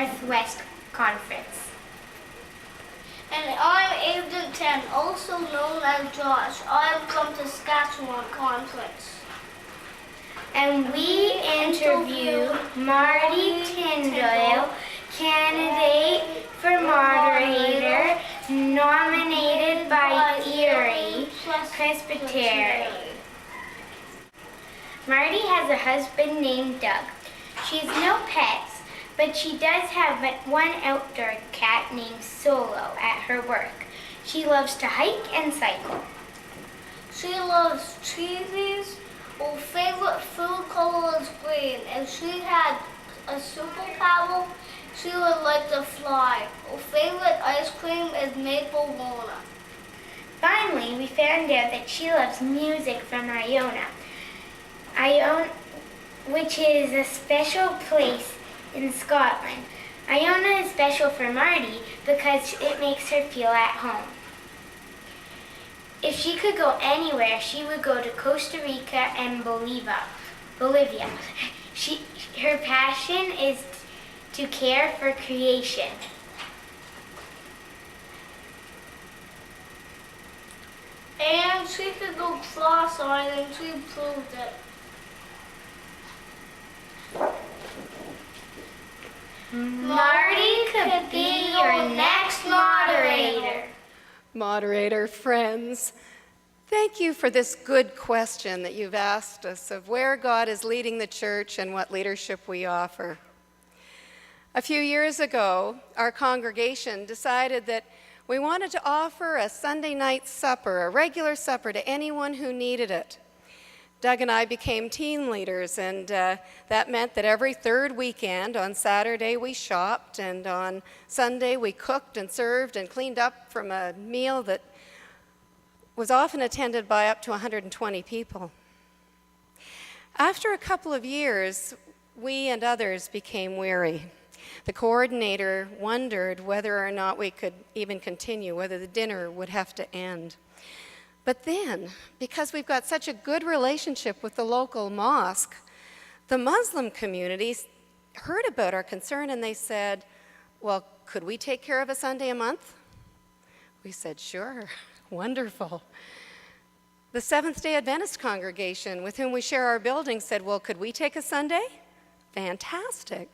Northwest Conference. And I'm Agent 10, also known as Josh. I am from Saskatchewan Conference. And we interview Mardi Tindal, candidate for moderator, nominated by Erie Presbytery. Mardi has a husband named Doug. She has no pets, but she does have one outdoor cat named Solo at her work. She loves to hike and cycle. She loves cheesies. Her favorite food color is green. If she had a superpower, she would like to fly. Her favorite ice cream is maple walnut. Finally, we found out that she loves music from Iona, which is a special place in Scotland. Iona is special for Mardi because it makes her feel at home. If she could go anywhere, she would go to Costa Rica and Bolivia. Her passion is to care for creation. And she could go cross-eyed, and she proved it. Mardi could be your next moderator. Moderator friends, thank you for this good question that you've asked us of where God is leading the church and what leadership we offer. A few years ago, our congregation decided that we wanted to offer a Sunday night supper, a regular supper, to anyone who needed it. Doug and I became team leaders, and that meant that every third weekend, on Saturday we shopped, and on Sunday we cooked and served and cleaned up from a meal that was often attended by up to 120 people. After a couple of years, we and others became weary. The coordinator wondered whether or not we could even continue, whether the dinner would have to end. But then, because we've got such a good relationship with the local mosque, the Muslim community heard about our concern and they said, well, could we take care of a Sunday a month? We said, sure, wonderful. The Seventh-day Adventist congregation with whom we share our building said, well, could we take a Sunday? Fantastic.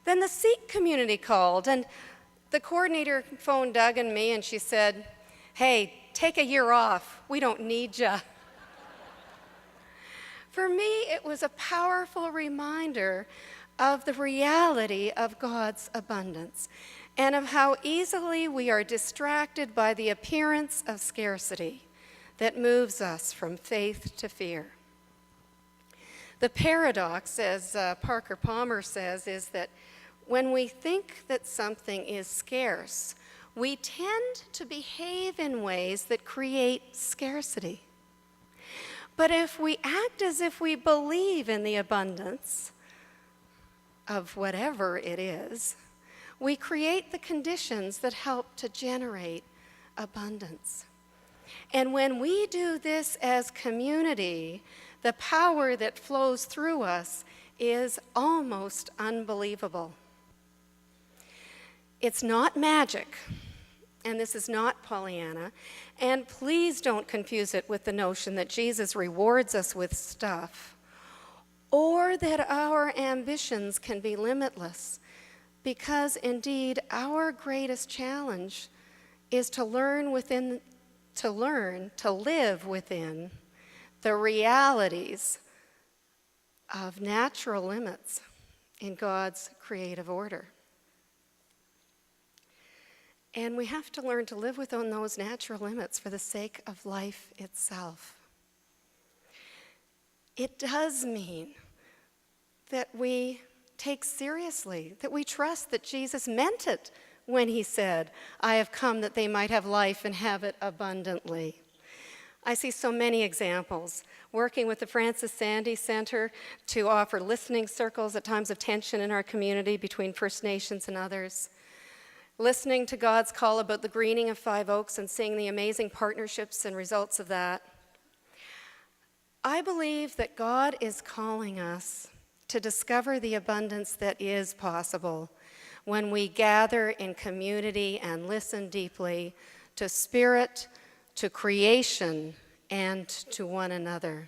Then the Sikh community called, and the coordinator phoned Doug and me, and she said, hey, take a year off. We don't need ya. For me, it was a powerful reminder of the reality of God's abundance and of how easily we are distracted by the appearance of scarcity that moves us from faith to fear. The paradox, as Parker Palmer says, is that when we think that something is scarce, we tend to behave in ways that create scarcity. But if we act as if we believe in the abundance of whatever it is, we create the conditions that help to generate abundance. And when we do this as community, the power that flows through us is almost unbelievable. It's not magic, and this is not Pollyanna, and please don't confuse it with the notion that Jesus rewards us with stuff, or that our ambitions can be limitless, because indeed our greatest challenge is to live within the realities of natural limits in God's creative order. And we have to learn to live within those natural limits for the sake of life itself. It does mean that we take seriously, that we trust that Jesus meant it when he said, I have come that they might have life and have it abundantly. I see so many examples, working with the Francis Sandy Center to offer listening circles at times of tension in our community between First Nations and others. Listening to God's call about the greening of 5 Oaks and seeing the amazing partnerships and results of that. I believe that God is calling us to discover the abundance that is possible when we gather in community and listen deeply to Spirit, to creation, and to one another.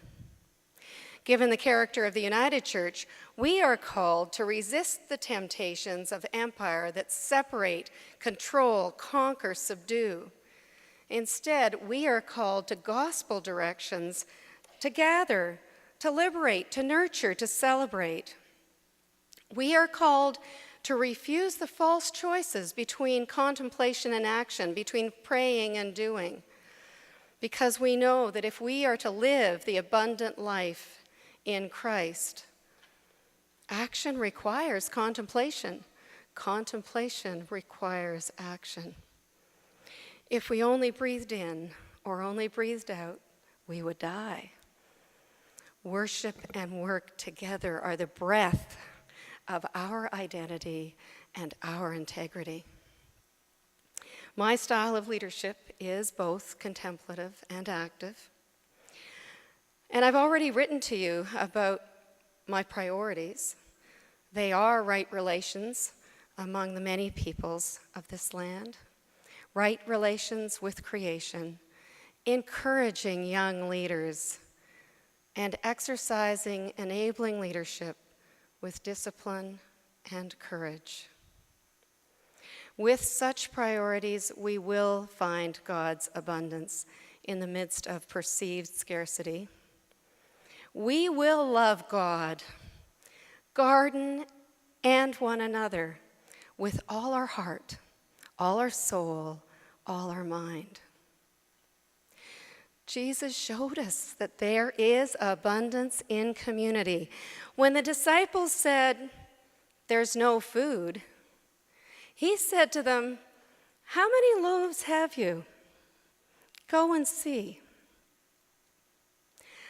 Given the character of the United Church, we are called to resist the temptations of empire that separate, control, conquer, subdue. Instead, we are called to gospel directions, to gather, to liberate, to nurture, to celebrate. We are called to refuse the false choices between contemplation and action, between praying and doing, because we know that if we are to live the abundant life in Christ, action requires contemplation. Contemplation requires action. If we only breathed in or only breathed out, we would die. Worship and work together are the breath of our identity and our integrity. My style of leadership is both contemplative and active. And I've already written to you about my priorities. They are right relations among the many peoples of this land, right relations with creation, encouraging young leaders, and exercising enabling leadership with discipline and courage. With such priorities, we will find God's abundance in the midst of perceived scarcity. We will love God, garden, and one another with all our heart, all our soul, all our mind. Jesus showed us that there is abundance in community. When the disciples said, "There's no food," he said to them, "How many loaves have you? Go and see."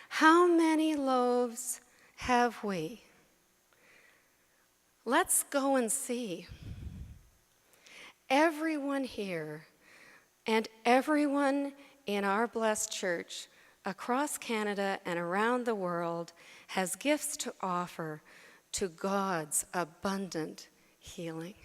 How many loaves have we? Let's go and see. Everyone here and everyone in our blessed church across Canada and around the world has gifts to offer to God's abundant healing.